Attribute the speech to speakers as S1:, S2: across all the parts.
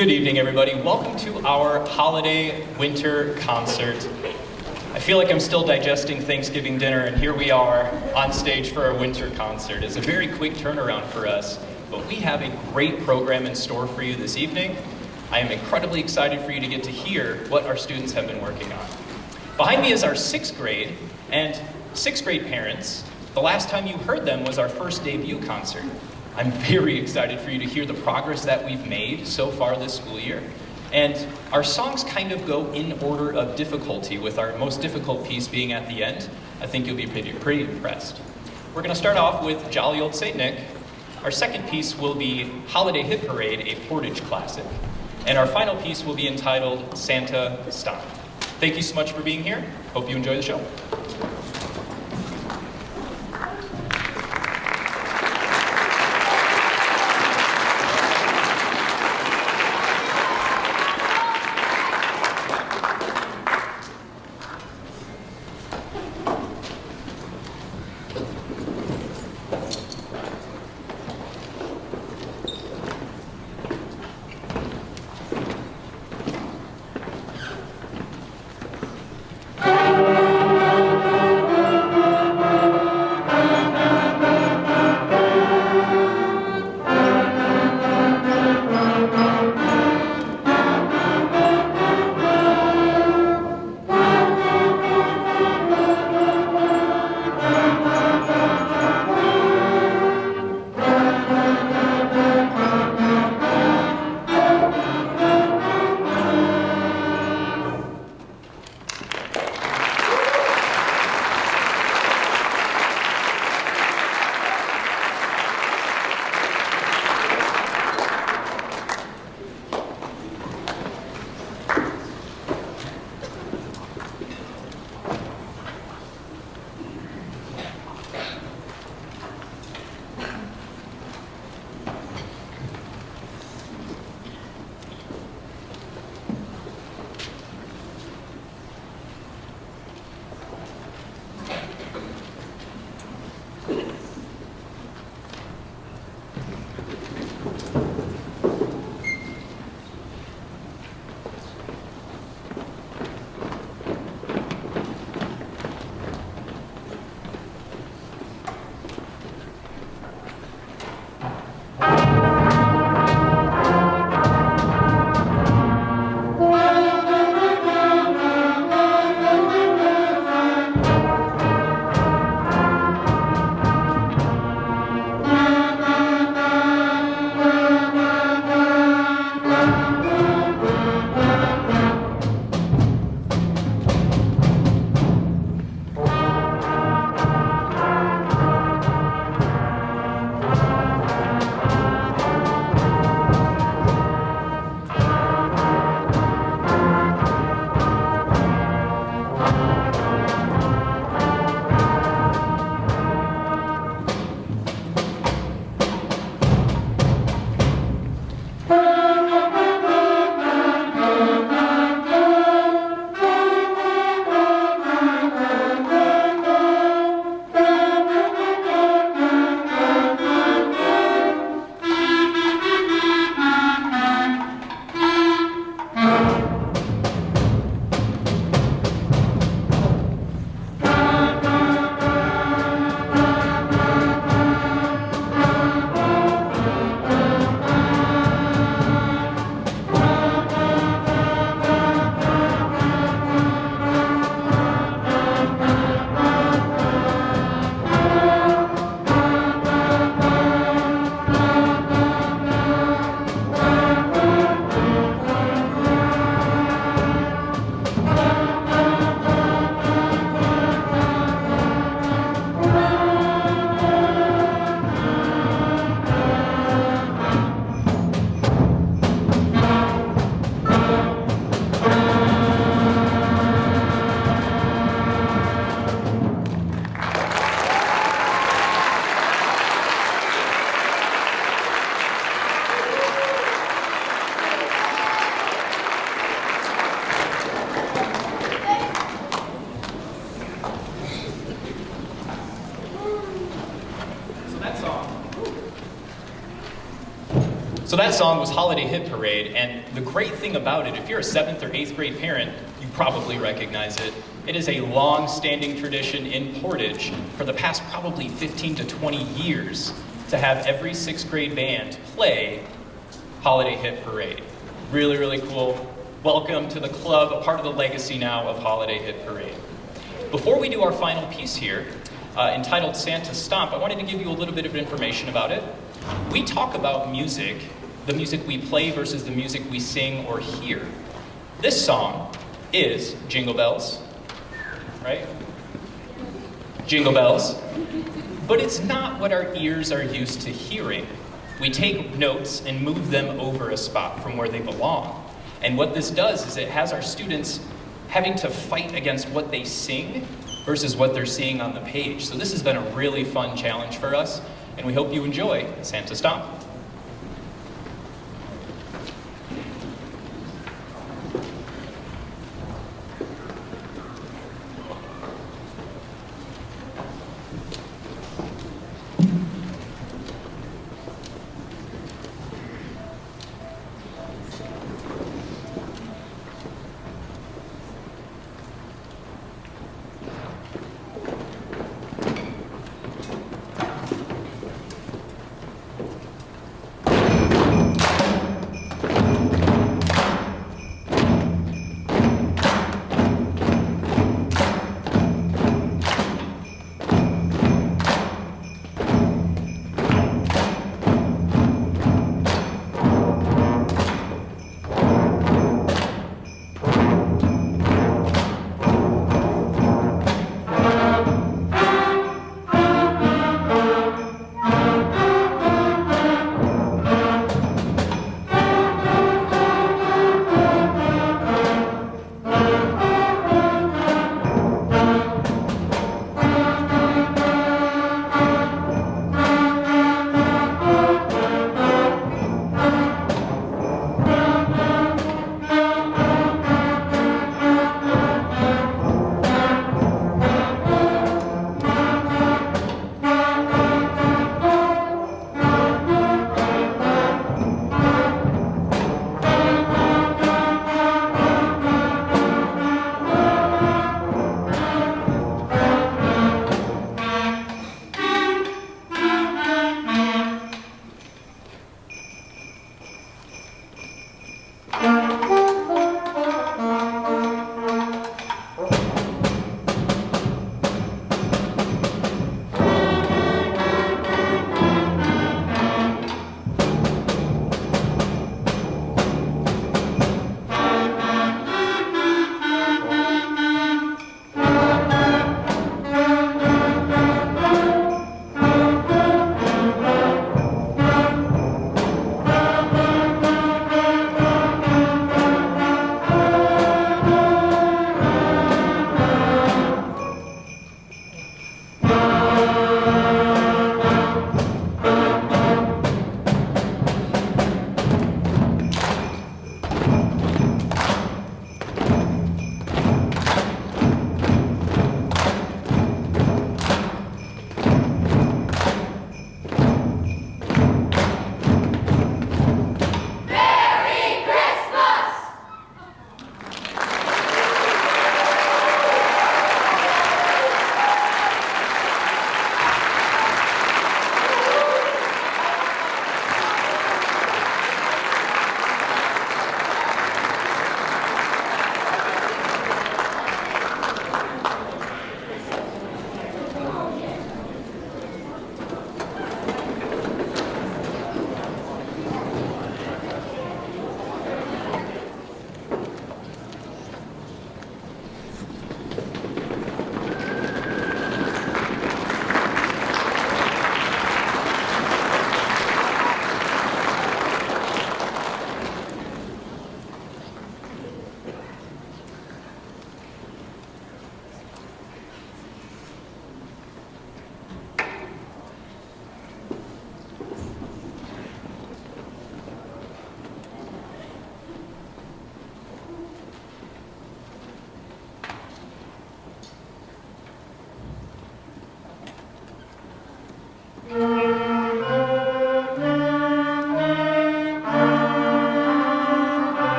S1: Good evening, everybody. Welcome to our holiday winter concert. I feel like I'm still digesting Thanksgiving dinner, and here we are on stage for our winter concert. It's a very quick turnaround for us, but we have a great program in store for you this evening. I am incredibly excited for you to get to hear what our students have been working on. Behind me is our 6th grade, and 6th grade parents. The last time you heard them was our first debut concert. I'm very excited for you to hear the progress that we've made so far this school year. And our songs kind of go in order of difficulty, with our most difficult piece being at the end. I think you'll be pretty impressed. We're going to start off with Jolly Old St. Nick. Our second piece will be Holiday Hit Parade, a Portage classic. And our final piece will be entitled Santa Stop. Thank you so much for being here. Hope you enjoy the show. So that song was Holiday Hit Parade, and the great thing about it, if you're a 7th or 8th grade parent, you probably recognize it. It is a long-standing tradition in Portage for the past probably 15 to 20 years to have every 6th grade band play Holiday Hit Parade. Really, really cool. Welcome to the club, a part of the legacy now of Holiday Hit Parade. Before we do our final piece here, entitled Santa Stomp, I wanted to give you a little bit of information about it. We talk about music, the music we play versus the music we sing or hear. This song is Jingle Bells, right? Jingle Bells. But it's not what our ears are used to hearing. We take notes and move them over a spot from where they belong. And what this does is it has our students having to fight against what they sing versus what they're seeing on the page. So this has been a really fun challenge for us, and we hope you enjoy Santa Stomp.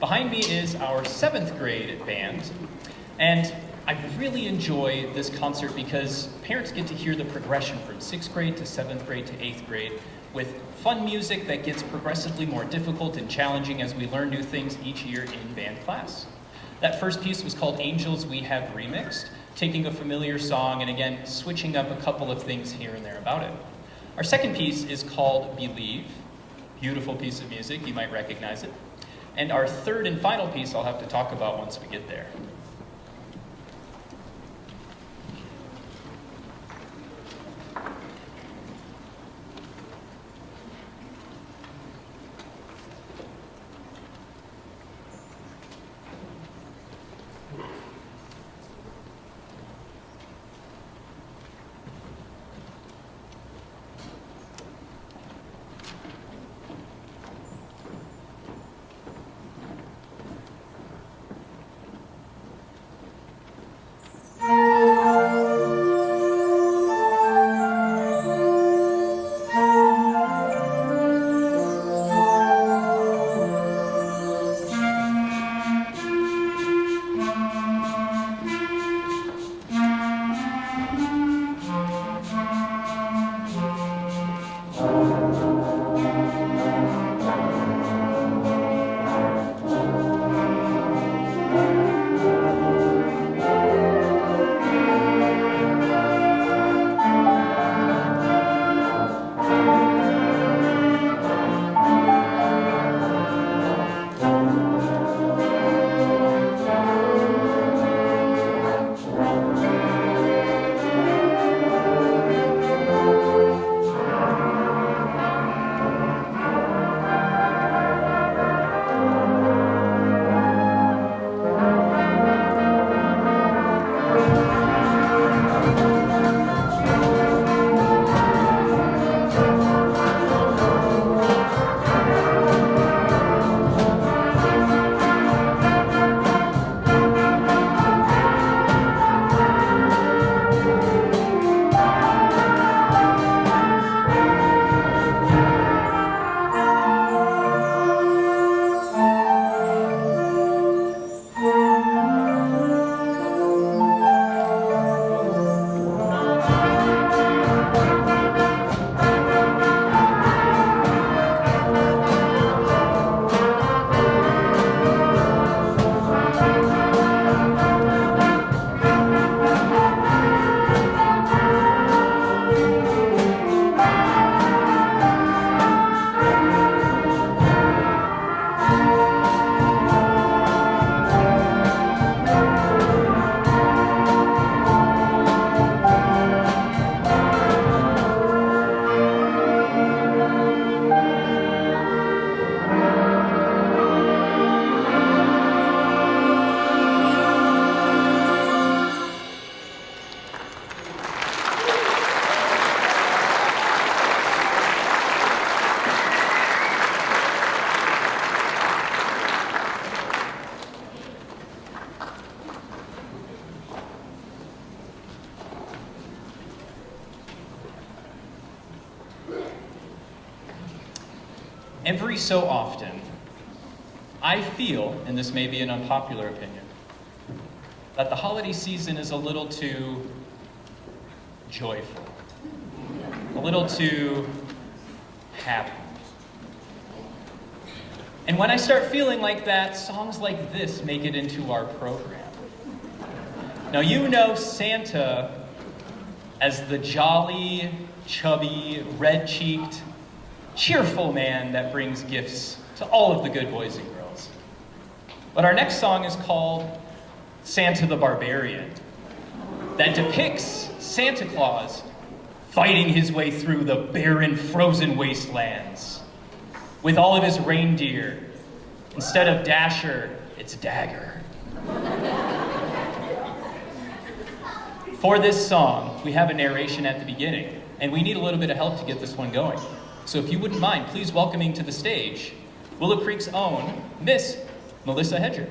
S1: Behind me is our 7th grade band, and I really enjoy this concert because parents get to hear the progression from 6th grade to 7th grade to 8th grade with fun music that gets progressively more difficult and challenging as we learn new things each year in band class. That first piece was called Angels We Have Remixed, taking a familiar song and again, switching up a couple of things here and there about it. Our second piece is called Believe, beautiful piece of music, you might recognize it. And our third and final piece I'll have to talk about once we get there. Every so often, I feel, and this may be an unpopular opinion, that the holiday season is a little too joyful, a little too happy. And when I start feeling like that, songs like this make it into our program. Now, you know Santa as the jolly, chubby, red-cheeked, cheerful man that brings gifts to all of the good boys and girls. But our next song is called Santa the Barbarian, that depicts Santa Claus fighting his way through the barren, frozen wastelands with all of his reindeer. Instead of Dasher, it's Dagger. For this song, we have a narration at the beginning, and we need a little bit of help to get this one going. So if you wouldn't mind, please welcoming to the stage Willowcreek's own Miss Melissa Hedger.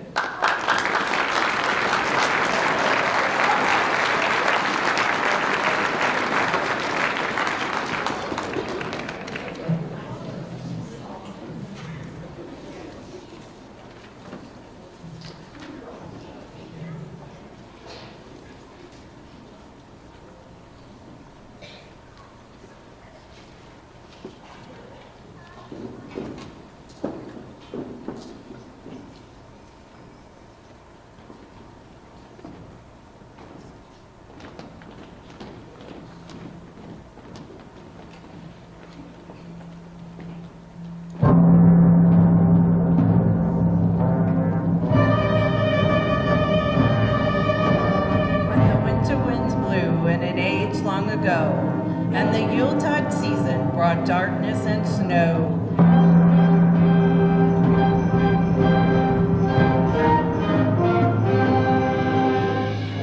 S2: long ago, and the Yuletide season brought darkness and snow.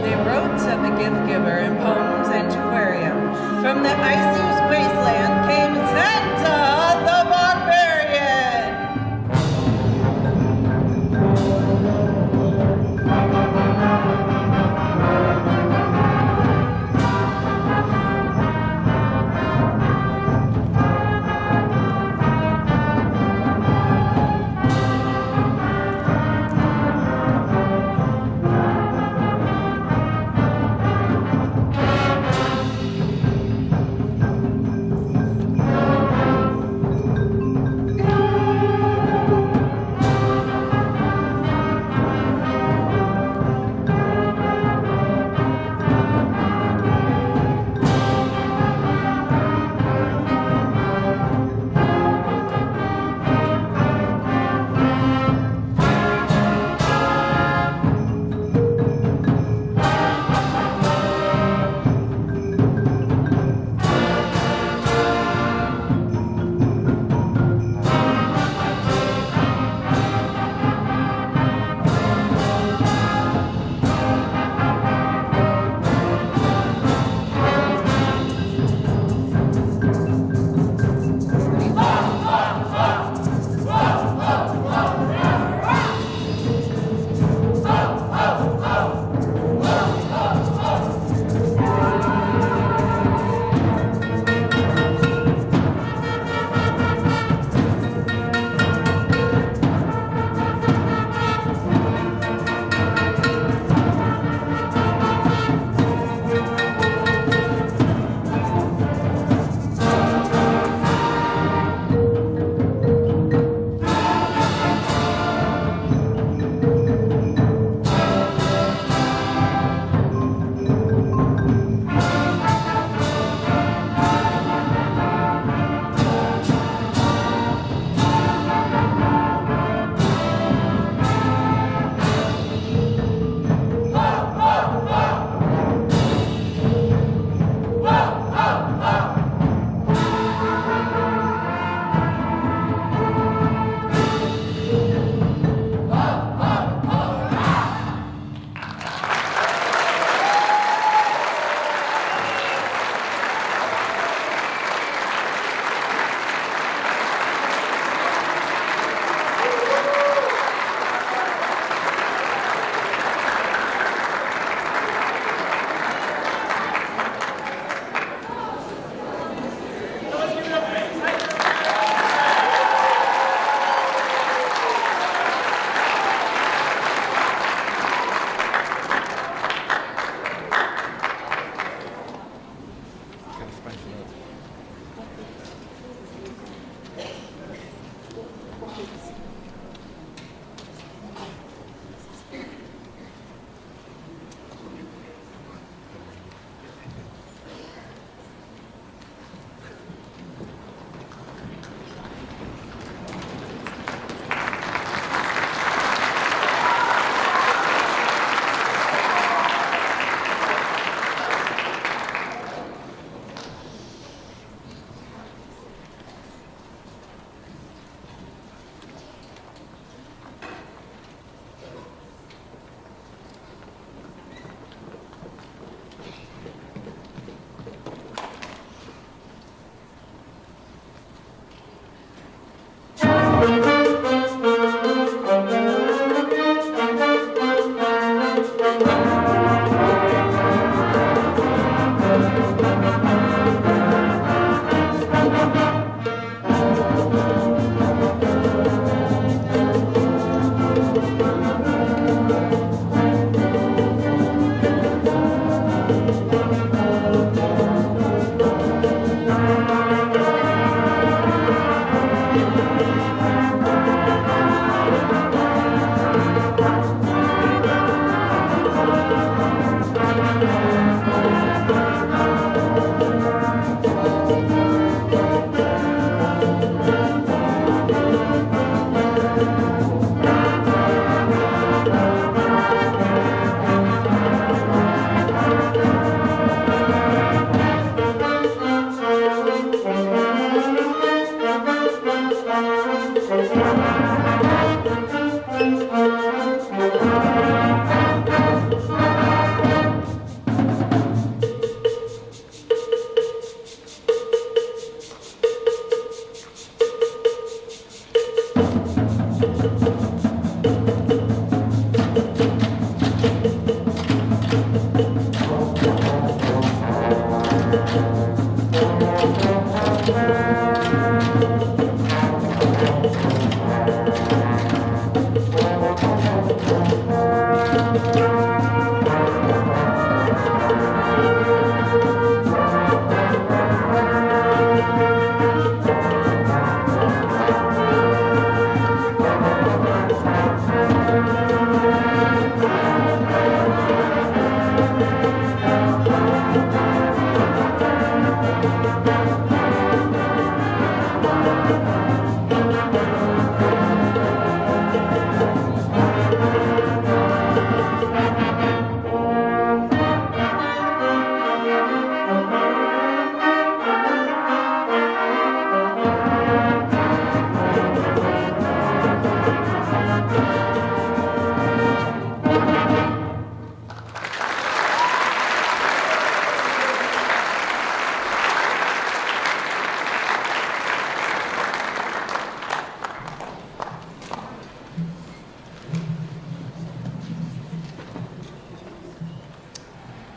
S2: They wrote, said the gift giver in Poems Antiquarium, from the icy wasteland came Santa the Barbarian.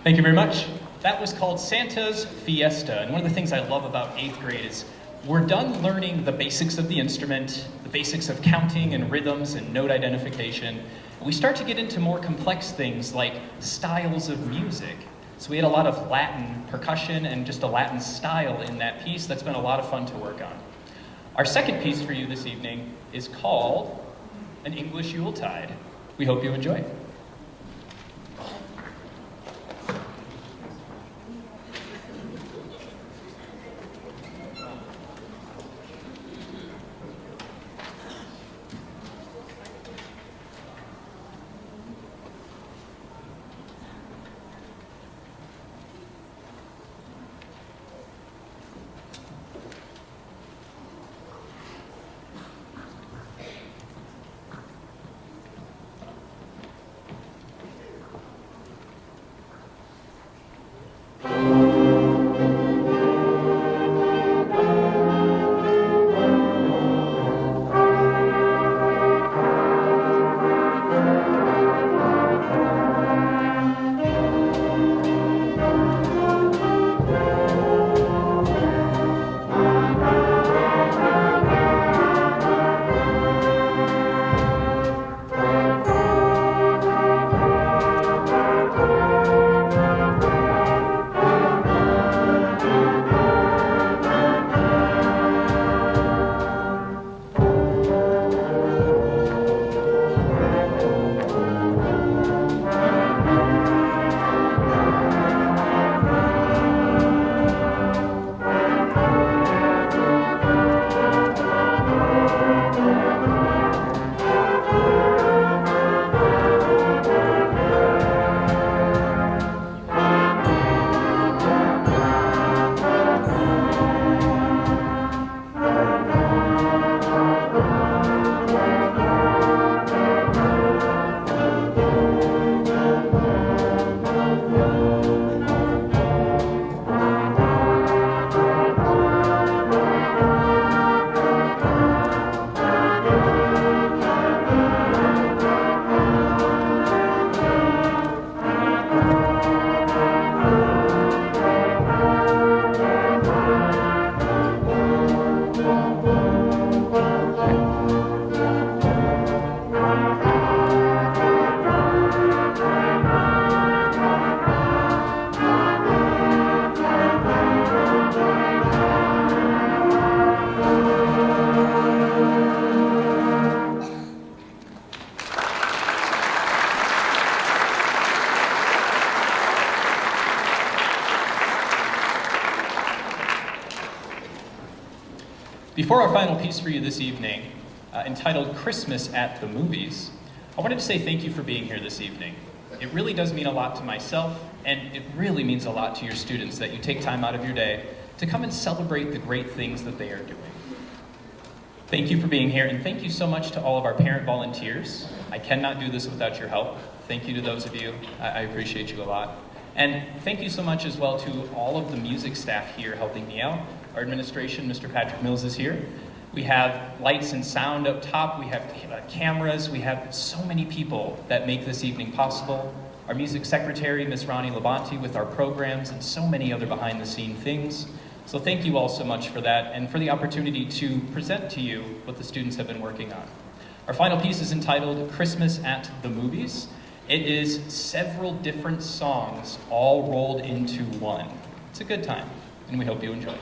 S1: Thank you very much. That was called Santa's Fiesta. And one of the things I love about 8th grade is we're done learning the basics of the instrument, the basics of counting and rhythms and note identification. We start to get into more complex things like styles of music. So we had a lot of Latin percussion and just a Latin style in that piece. That's been a lot of fun to work on. Our second piece for you this evening is called An English Yuletide. We hope you enjoy it. Before our final piece for you this evening, entitled Christmas at the Movies, I wanted to say thank you for being here this evening. It really does mean a lot to myself, and it really means a lot to your students that you take time out of your day to come and celebrate the great things that they are doing. Thank you for being here, and thank you so much to all of our parent volunteers. I cannot do this without your help. Thank you to those of you. I appreciate you a lot. And thank you so much as well to all of the music staff here helping me out. Our administration, Mr. Patrick Mills, is here. We have lights and sound up top. We have cameras. We have so many people that make this evening possible. Our music secretary, Miss Ronnie Labonte, with our programs and so many other behind-the-scene things. So thank you all so much for that and for the opportunity to present to you what the students have been working on. Our final piece is entitled Christmas at the Movies. It is several different songs all rolled into one. It's a good time, and we hope you enjoy it.